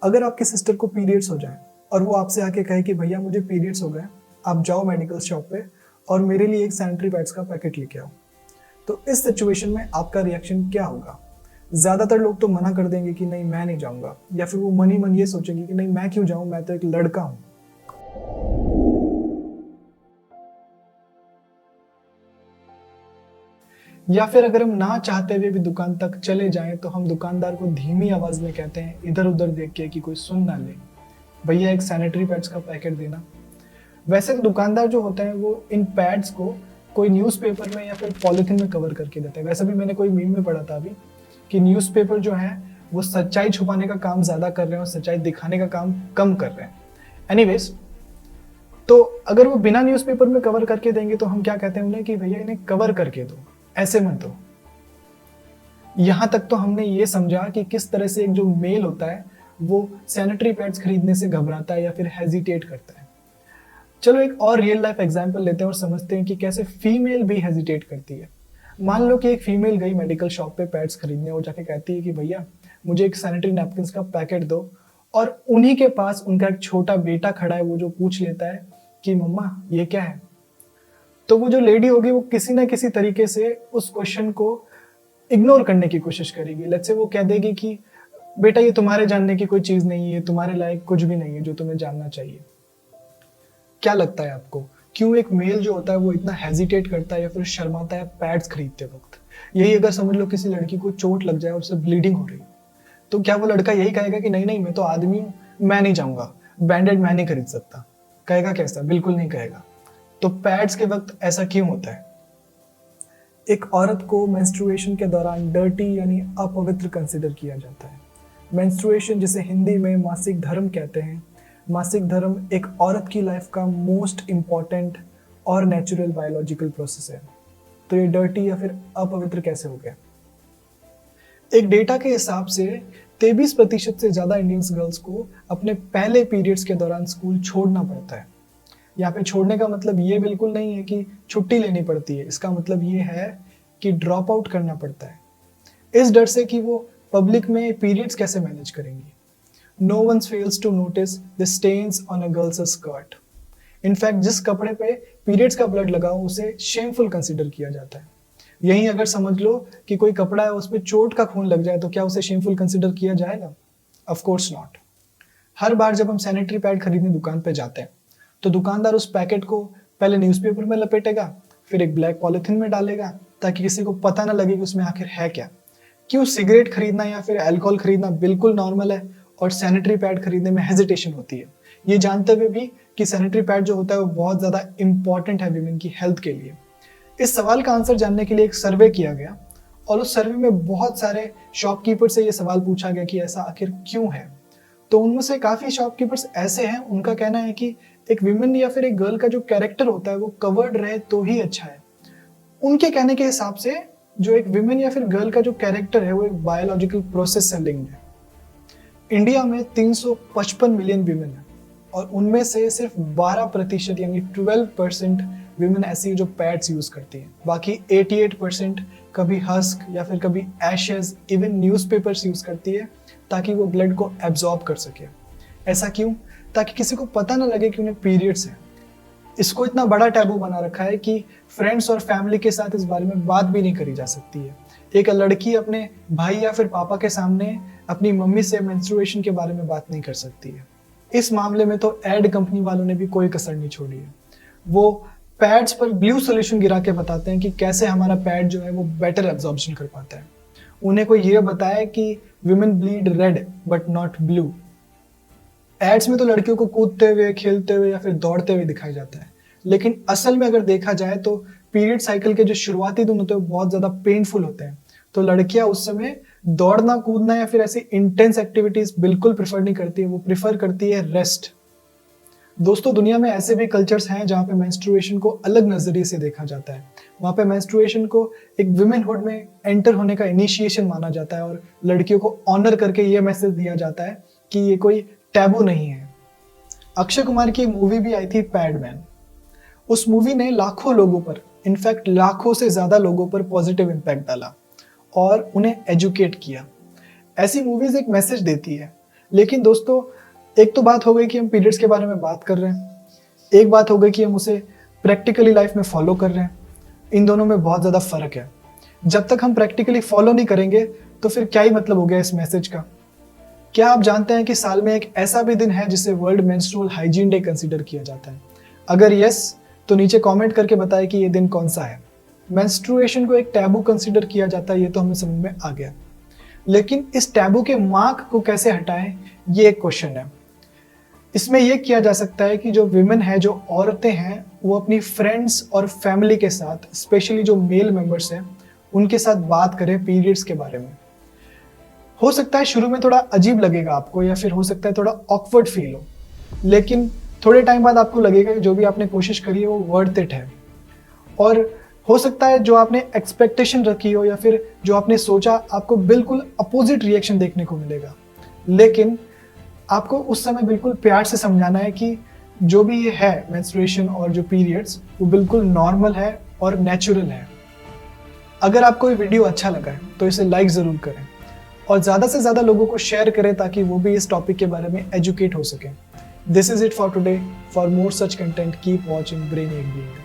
अगर आपके सिस्टर को पीरियड्स हो जाए और वो आपसे आके कहे कि भैया मुझे पीरियड्स हो गए, आप जाओ मेडिकल शॉप पे और मेरे लिए एक सैनिटरी पैड्स का पैकेट लेके आओ, तो इस सिचुएशन में आपका रिएक्शन क्या होगा? ज्यादातर लोग तो मना कर देंगे कि नहीं मैं नहीं जाऊंगा, या फिर वो मन ही मन ये सोचेंगे कि नहीं मैं क्यों जाऊं, मैं तो एक लड़का हूं। या फिर अगर हम ना चाहते हुए भी दुकान तक चले जाएं तो हम दुकानदार को धीमी आवाज में कहते हैं इधर उधर देख के कि कोई सुन ना ले, भैया एक सैनिटरी पैड्स का पैकेट देना। वैसे तो दुकानदार जो होते हैं वो इन पैड्स को कोई न्यूज़पेपर में या फिर पॉलिथीन में कवर करके देते हैं। वैसे भी मैंने कोई मीम में पढ़ा था अभी कि न्यूज़पेपर जो है वो सच्चाई छुपाने का काम ज्यादा कर रहे हैं और सच्चाई दिखाने का काम कम कर रहे हैं। एनीवेज, तो अगर वो बिना न्यूज़पेपर में कवर करके देंगे तो हम क्या कहते हैं उन्हें कि भैया इन्हें कवर करके दो, ऐसे मत दो। यहां तक तो हमने ये समझा कि किस तरह से एक जो मेल होता है वो सैनिटरी पैड्स खरीदने से घबराता है या फिर हेजिटेट करता है। चलो एक और रियल लाइफ एग्जांपल लेते हैं और समझते हैं कि कैसे फीमेल भी हेजिटेट करती है। मान लो कि एक फीमेल गई मेडिकल शॉप पे पैड्स खरीदने और जाके कहती है कि भैया मुझे एक सैनिटरी नैपकिन का पैकेट दो, और उन्हीं के पास उनका एक छोटा बेटा खड़ा है वो जो पूछ लेता है कि मम्मा ये क्या है। तो वो जो लेडी होगी वो किसी ना किसी तरीके से उस क्वेश्चन को इग्नोर करने की कोशिश करेगी। लेट्स से वो कह देगी कि बेटा ये तुम्हारे जानने की कोई चीज नहीं है, तुम्हारे लायक कुछ भी नहीं है जो तुम्हें जानना चाहिए। क्या लगता है आपको, क्यों एक मेल जो होता है वो इतना हेजिटेट करता है या फिर शर्माता है पैड्स खरीदते वक्त? यही अगर समझ लो किसी लड़की को चोट लग जाए और उसे ब्लीडिंग हो रही, तो क्या वो लड़का यही कहेगा कि नहीं नहीं मैं तो आदमी हूं, मैं नहीं जाऊंगा, बैंडेड मैं नहीं खरीद सकता? कहेगा कैसा? बिल्कुल नहीं कहेगा। तो पैड्स के वक्त ऐसा क्यों होता है? एक औरत को मेंस्ट्रुएशन के दौरान डर्टी यानी अपवित्र कंसिडर किया जाता है। मेंस्ट्रुएशन, जिसे हिंदी में मासिक धर्म कहते हैं, मासिक धर्म एक औरत की लाइफ का मोस्ट इंपॉर्टेंट और नेचुरल बायोलॉजिकल प्रोसेस है। तो ये डर्टी या फिर अपवित्र कैसे हो गया? एक डेटा के हिसाब से 23% से ज्यादा इंडियंस गर्ल्स को अपने पहले पीरियड्स के दौरान स्कूल छोड़ना पड़ता है। यहाँ पे छोड़ने का मतलब ये बिल्कुल नहीं है कि छुट्टी लेनी पड़ती है, इसका मतलब ये है कि ड्रॉप आउट करना पड़ता है, इस डर से कि वो पब्लिक में पीरियड्स कैसे मैनेज करेंगी। No one fails to notice the stains on a girl's skirt. In fact जिस कपड़े पे पीरियड्स का ब्लड लगा हो उसे शेमफुल कंसिडर किया जाता है। यहीं अगर समझ लो कि कोई कपड़ा है उस पे चोट का खून लग जाए तो क्या उसे शेमफुल कंसिडर किया जाएगा? Of course not. हर बार जब हम सैनिटरी पैड खरीदने दुकान पे जाते हैं तो दुकानदार उस पैकेट को पहले न्यूज़पेपर में लपेटेगा, फिर एक ब्लैक पॉलिथीन में डालेगा ताकि किसी को पता ना लगे कि उसमें आखिर है क्या। क्यों सिगरेट खरीदना या फिर अल्कोहल खरीदना बिल्कुल नॉर्मल है और सैनिटरी पैड खरीदने में हेजिटेशन होती है, ये जानते हुए भी कि सैनिटरी पैड जो होता है वो बहुत ज़्यादा इंपॉर्टेंट है वीमेन की हेल्थ के लिए। इस सवाल का आंसर जानने के लिए एक सर्वे किया गया और उस सर्वे में बहुत सारे शॉपकीपर से ये सवाल पूछा गया कि ऐसा आखिर क्यों है। तो उनमें से काफ़ी शॉपकीपर्स ऐसे हैं, उनका कहना है कि एक वीमेन या फिर एक गर्ल का जो कैरेक्टर होता है वो कवर्ड रहे तो ही अच्छा है। उनके कहने के हिसाब से जो एक वीमेन या फिर गर्ल का जो कैरेक्टर है वो एक बायोलॉजिकल प्रोसेस से लिंक्ड है। इंडिया में 355 मिलियन वीमेन है और उनमें से सिर्फ 12% यानी 12% वीमेन ऐसी है जो पैड्स यूज करती हैं। बाकी 88% कभी हस्क या फिर कभी एशेस, इवन न्यूज़पेपर्स यूज करती है ताकि वो ब्लड को एब्जॉर्ब कर सके। ऐसा क्यों? ताकि किसी को पता ना लगे कि उन्हें पीरियड्स हैं। इसको इतना बड़ा टैबू बना रखा है कि फ्रेंड्स और फैमिली के साथ इस बारे में बात भी नहीं करी जा सकती है। एक लड़की अपने भाई या फिर पापा के सामने अपनी मम्मी से मेंस्ट्रुएशन के बारे में बात नहीं कर सकती है। इस मामले में तो एड कंपनी वालों ने भी कोई कसर नहीं छोड़ी है। वो पैड्स पर ब्लू सोल्यूशन गिरा के बताते हैं कि कैसे हमारा पैड जो है वो बेटर एब्जॉर्प्शन कर पाता है। उन्हें कोई ये बताया कि women bleed red but not blue. AIDS में तो लड़कियों को कूदते हुए, खेलते हुए या फिर दौड़ते हुए दिखाया जाता है, लेकिन असल में अगर देखा जाए तो पीरियड साइकिल के जो शुरुआती दिन होते हैं वो बहुत ज्यादा पेनफुल होते हैं। तो लड़कियां उस समय दौड़ना, कूदना या फिर ऐसी इंटेंस एक्टिविटीज बिल्कुल प्रेफर नहीं करती है, वो प्रेफर करती है रेस्ट। दोस्तों, दुनिया में ऐसे भी कल्चर्स हैं जहाँ पे मेंस्ट्रुएशन को अलग नजरिए से देखा जाता है। वहाँ पे मेंस्ट्रुएशन को एक वुमेनहुड में एंटर होने का इनिशिएशन माना जाता है और लड़कियों को ऑनर करके ये मैसेज दिया जाता है कि ये कोई टैबू नहीं है। अक्षय कुमार की एक मूवी भी आई थी पैडमैन। उस मूवी ने लाखों लोगों पर, इनफैक्ट लाखों से ज्यादा लोगों पर पॉजिटिव इम्पैक्ट डाला और उन्हें एजुकेट किया। ऐसी मूवीज एक मैसेज देती है, लेकिन दोस्तों, एक तो बात हो गई कि हम पीरियड्स के बारे में बात कर रहे हैं, एक बात हो गई कि हम उसे प्रैक्टिकली लाइफ में फॉलो कर रहे हैं। इन दोनों में बहुत ज़्यादा फ़र्क है। जब तक हम प्रैक्टिकली फॉलो नहीं करेंगे तो फिर क्या ही मतलब हो गया इस मैसेज का। क्या आप जानते हैं कि साल में एक ऐसा भी दिन है जिसे world menstrual hygiene day consider किया जाता है? अगर यस, तो नीचे कमेंट करके बताएं कि ये दिन कौन सा है। मेंस्ट्रुएशन को एक टैबू कंसीडर किया जाता है, ये तो हमें समझ में आ गया, लेकिन इस टैबू के मार्क को कैसे हटाएं, ये एक क्वेश्चन है। इसमें यह किया जा सकता है कि जो विमेन है, जो औरतें हैं, वो अपनी फ्रेंड्स और फैमिली के साथ, स्पेशली जो मेल मेंबर्स हैं, उनके साथ बात करें पीरियड्स के बारे में। हो सकता है शुरू में थोड़ा अजीब लगेगा आपको, या फिर हो सकता है थोड़ा ऑकवर्ड फील हो, लेकिन थोड़े टाइम बाद आपको लगेगा कि जो भी आपने कोशिश करी है वो वर्थ इट है। और हो सकता है जो आपने एक्सपेक्टेशन रखी हो या फिर जो आपने सोचा, आपको बिल्कुल अपोजिट रिएक्शन देखने को मिलेगा। लेकिन आपको उस समय बिल्कुल प्यार से समझाना है कि जो भी ये है मेंस्ट्रुएशन और जो पीरियड्स, वो बिल्कुल नॉर्मल है और नेचुरल है। अगर आपको ये वीडियो अच्छा लगा है तो इसे लाइक ज़रूर करें और ज़्यादा से ज़्यादा लोगों को शेयर करें ताकि वो भी इस टॉपिक के बारे में एजुकेट हो सकें। This is it for today. For more such content keep watching brain एक बीइंग।